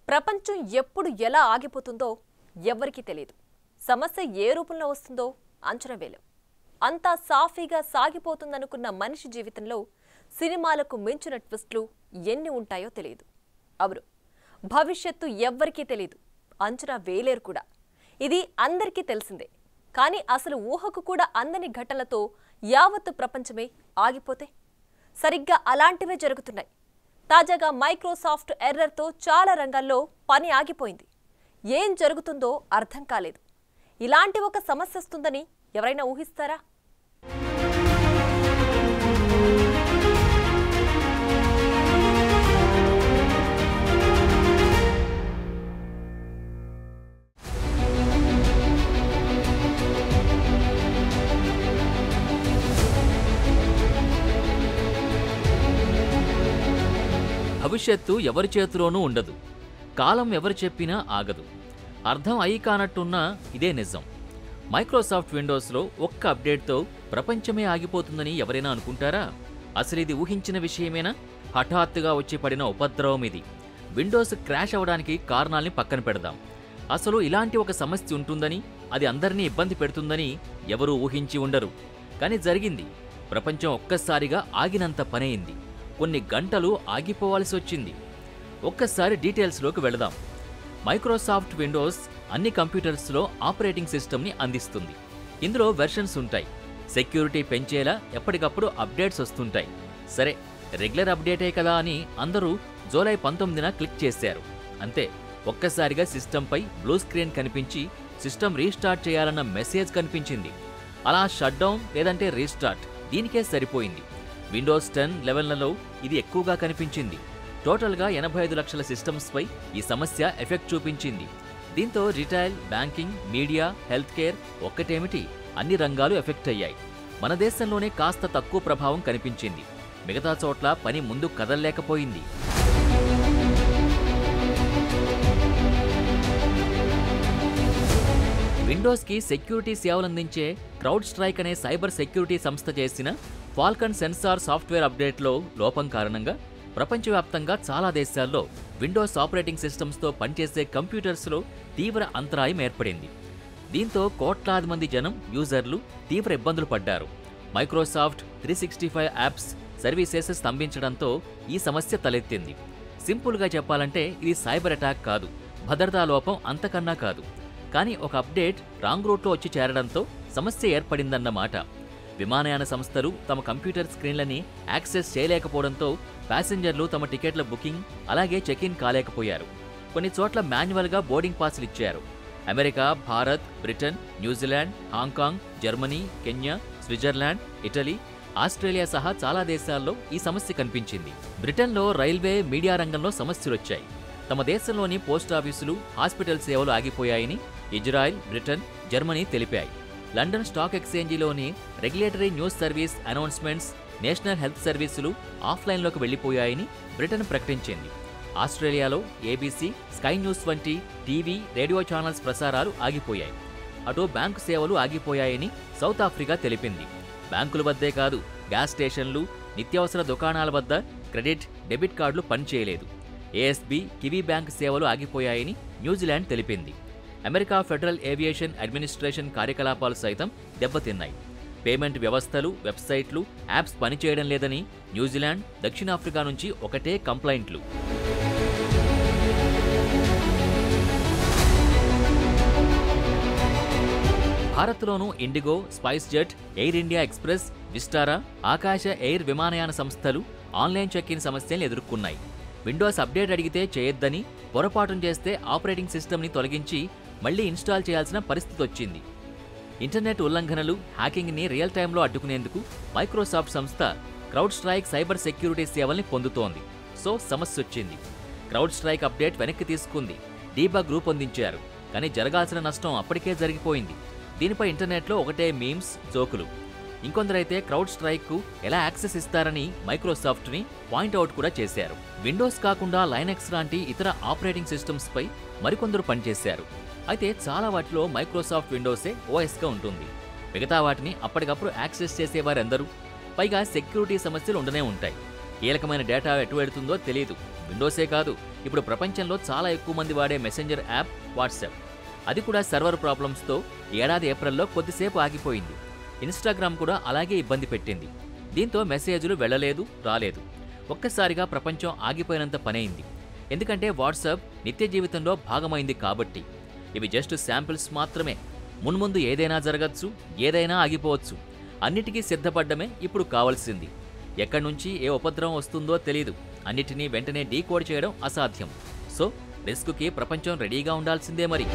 ప్రపంచం ఎప్పుడు ఎలా ఆగిపోతుందో ఎవ్వరికీ తెలియదు. సమస్య ఏ రూపంలో వస్తుందో అంచనా వేయలేం. అంతా సాఫీగా సాగిపోతుందనుకున్న మనిషి జీవితంలో సినిమాలకు మించిన ట్విస్టులు ఎన్ని ఉంటాయో తెలియదు. అవును, భవిష్యత్తు ఎవ్వరికీ తెలియదు, అంచనా వేయలేరు కూడా. ఇది అందరికీ తెలిసిందే. కానీ అసలు ఊహకు కూడా అందని ఘటనలతో యావత్తు ప్రపంచమే ఆగిపోతే సరిగ్గా అలాంటివే జరుగుతున్నాయి. తాజాగా మైక్రోసాఫ్ట్ ఎర్రర్తో చాలా రంగాల్లో పని ఆగిపోయింది. ఏం జరుగుతుందో అర్థం కాలేదు. ఇలాంటి ఒక సమస్య వస్తుందని ఎవరైనా ఊహిస్తారా? భవిష్యత్తు ఎవరి చేతిలోనూ ఉండదు. కాలం ఎవరు చెప్పినా ఆగదు. అర్థం అయి కానట్టున్నా ఇదే నిజం. మైక్రోసాఫ్ట్ విండోస్లో ఒక్క అప్డేట్తో ప్రపంచమే ఆగిపోతుందని ఎవరైనా అనుకుంటారా? అసలు ఇది ఊహించిన విషయమేనా? హఠాత్తుగా వచ్చి పడిన ఉపద్రవం ఇది. విండోస్ క్రాష్ అవ్వడానికి కారణాల్ని పక్కన పెడదాం. అసలు ఇలాంటి ఒక సమస్య ఉంటుందని, అది అందరినీ ఇబ్బంది పెడుతుందని ఎవరూ ఊహించి ఉండరు. కానీ జరిగింది. ప్రపంచం ఒక్కసారిగా ఆగినంత పనయింది. కొన్ని గంటలు ఆగిపోవాల్సి వచ్చింది. ఒక్కసారి డీటెయిల్స్లోకి వెళదాం. మైక్రోసాఫ్ట్ విండోస్ అన్ని కంప్యూటర్స్లో ఆపరేటింగ్ సిస్టమ్ని అందిస్తుంది. ఇందులో వెర్షన్స్ ఉంటాయి. సెక్యూరిటీ పెంచేలా ఎప్పటికప్పుడు అప్డేట్స్ వస్తుంటాయి. సరే, రెగ్యులర్ అప్డేటే కదా అని అందరూ జూలై 19న క్లిక్ చేశారు. అంతే, ఒక్కసారిగా సిస్టంపై బ్లూ స్క్రీన్ కనిపించి సిస్టమ్ రీస్టార్ట్ చేయాలన్న మెసేజ్ కనిపించింది. అలా షట్ డౌన్ లేదంటే రీస్టార్ట్ దీనికే సరిపోయింది. విండోస్ 10, 11లలో ఇది ఎక్కువగా కనిపించింది. టోటల్గా 85 లక్షల సిస్టమ్స్పై ఈ సమస్య ఎఫెక్ట్ చూపించింది. దీంతో retail, banking, media, health care ఒక్కటేమిటి అన్ని రంగాలు ఎఫెక్ట్ అయ్యాయి. మన దేశంలోనే కాస్త తక్కువ ప్రభావం కనిపించింది. మిగతా చోట్ల పని ముందు కదలలేకపోయింది. విండోస్కి సెక్యూరిటీ సేవలందించే క్రౌడ్ స్ట్రైక్ అనే సైబర్ సెక్యూరిటీ సంస్థ చేసిన ఫాల్కన్ సెన్సార్ సాఫ్ట్వేర్ అప్డేట్లో లోపం కారణంగా ప్రపంచవ్యాప్తంగా చాలా దేశాల్లో విండోస్ ఆపరేటింగ్ సిస్టమ్స్తో పనిచేసే కంప్యూటర్స్లో తీవ్ర అంతరాయం ఏర్పడింది. దీంతో కోట్లాది మంది జనం, యూజర్లు తీవ్ర ఇబ్బందులు పడ్డారు. మైక్రోసాఫ్ట్ 365 యాప్స్, సర్వీసెస్ స్తంభించడంతో ఈ సమస్య తలెత్తింది. సింపుల్గా చెప్పాలంటే ఇది సైబర్ అటాక్ కాదు, భద్రతా లోపం అంతకన్నా కాదు. కానీ ఒక అప్డేట్ రాంగ్ రూట్లో వచ్చి చేరడంతో సమస్య ఏర్పడిందన్నమాట. విమానయాన సంస్థలు తమ కంప్యూటర్ స్క్రీన్లని యాక్సెస్ చేయలేకపోవడంతో ప్యాసింజర్లు తమ టికెట్ల బుకింగ్, అలాగే చెక్-ఇన్ కాలేకపోయారు. కొన్ని చోట్ల మాన్యువల్గా బోర్డింగ్ పాస్లు ఇచ్చారు. America, Bharat, Britain, New Zealand, Hong Kong, Germany, Kenya, Switzerland, Italy, Australia సహా చాలా దేశాల్లో ఈ సమస్య కనిపించింది. బ్రిటన్లో రైల్వే, మీడియా రంగంలో సమస్యలొచ్చాయి. తమ దేశంలోని పోస్టాఫీసులు, హాస్పిటల్ సేవలు ఆగిపోయాయని ఇజ్రాయెల్, బ్రిటన్, జర్మనీ తెలిపాయి. లండన్ స్టాక్ ఎక్స్చేంజిలోని regulatory news service announcements, national health సర్వీసులు ఆఫ్లైన్లోకి వెళ్లిపోయాయని బ్రిటన్ ప్రకటించింది. ఆస్ట్రేలియాలో ఏబీసీ, స్కై న్యూస్ వంటి టీవీ, రేడియో ఛానల్స్ ప్రసారాలు ఆగిపోయాయి. అటు బ్యాంకు సేవలు ఆగిపోయాయని సౌత్ ఆఫ్రికా తెలిపింది. బ్యాంకుల వద్దే కాదు, గ్యాస్ స్టేషన్లు, నిత్యావసర దుకాణాల వద్ద క్రెడిట్, డెబిట్ కార్డులు పనిచేయలేదు. ఏఎస్బీ, కివీ బ్యాంక్ సేవలు ఆగిపోయాయని న్యూజిలాండ్ తెలిపింది. అమెరికా ఫెడరల్ ఏవియేషన్ అడ్మినిస్ట్రేషన్ కార్యకలాపాలు సైతం దెబ్బతిన్నాయి. పేమెంట్ వ్యవస్థలు, వెబ్సైట్లు, యాప్స్ పనిచేయడం లేదని న్యూజిలాండ్, దక్షిణాఫ్రికా నుంచి ఒకటే కంప్లైంట్లు. భారత్లోనూ ఇండిగో, స్పైస్ జెట్, ఎయిర్ ఇండియా ఎక్స్ప్రెస్, విస్టారా, ఆకాశ ఎయిర్ విమానయాన సంస్థలు ఆన్లైన్ చెక్-ఇన్ సమస్యలను ఎదుర్కొన్నాయి. విండోస్ అప్డేట్ అడిగితే చేయొద్దని, పొరపాటును చేస్తే ఆపరేటింగ్ సిస్టమ్ని తొలగించి మళ్లీ ఇన్స్టాల్ చేయాల్సిన పరిస్థితి వచ్చింది. ఇంటర్నెట్ ఉల్లంఘనలు, హ్యాకింగ్ని రియల్ టైంలో అడ్డుకునేందుకు మైక్రోసాఫ్ట్ సంస్థ క్రౌడ్ స్ట్రైక్ సైబర్ సెక్యూరిటీ సేవల్ని పొందుతోంది. సో సమస్య వచ్చింది. క్రౌడ్ స్ట్రైక్ అప్డేట్ వెనక్కి తీసుకుంది, డీబగ్ రూపొందించారు. కానీ జరగాల్సిన నష్టం అప్పటికే జరిగిపోయింది. దీనిపై ఇంటర్నెట్లో ఒకటే మీమ్స్, జోకులు. ఇంకొందరైతే క్రౌడ్ స్ట్రైక్కు ఎలా యాక్సెస్ ఇస్తారని మైక్రోసాఫ్ట్ని పాయింట్అవుట్ కూడా చేశారు. విండోస్ కాకుండా లైనక్స్ లాంటి ఇతర ఆపరేటింగ్ సిస్టమ్స్పై మరికొందరు పనిచేశారు. అయితే చాలా వాటిలో మైక్రోసాఫ్ట్ విండోసే ఓఎస్గా ఉంటుంది. మిగతా వాటిని అప్పటికప్పుడు యాక్సెస్ చేసేవారెందరూ? పైగా సెక్యూరిటీ సమస్యలు ఉండనే ఉంటాయి. కీలకమైన డేటా ఎటు వెడుతుందో తెలియదు. విండోసే కాదు, ఇప్పుడు ప్రపంచంలో చాలా ఎక్కువ మంది వాడే మెసెంజర్ యాప్ వాట్సాప్. అది కూడా సర్వర్ ప్రాబ్లమ్స్తో ఏడాది ఏప్రిల్లో కొద్దిసేపు ఆగిపోయింది. ఇన్స్టాగ్రామ్ కూడా అలాగే ఇబ్బంది పెట్టింది. దీంతో మెసేజ్లు వెళ్ళలేదు, రాలేదు. ఒక్కసారిగా ప్రపంచం ఆగిపోయినంత పనైంది. ఎందుకంటే వాట్సాప్ నిత్య జీవితంలో భాగమైంది కాబట్టి. ఇవి జస్ట్ శాంపిల్స్ మాత్రమే. మున్ముందు ఏదైనా జరగచ్చు, ఏదైనా ఆగిపోవచ్చు. అన్నిటికీ సిద్ధపడ్డమే ఇప్పుడు కావాల్సింది. ఎక్కడి నుంచి ఏ ఉపద్రవం వస్తుందో తెలీదు. అన్నిటినీ వెంటనే డీకోడ్ చేయడం అసాధ్యం. సో రిస్క్కి ప్రపంచం రెడీగా ఉండాల్సిందే మరి.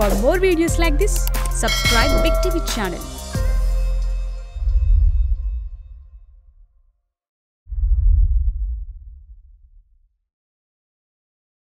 For more videos like this, subscribe Big TV channel.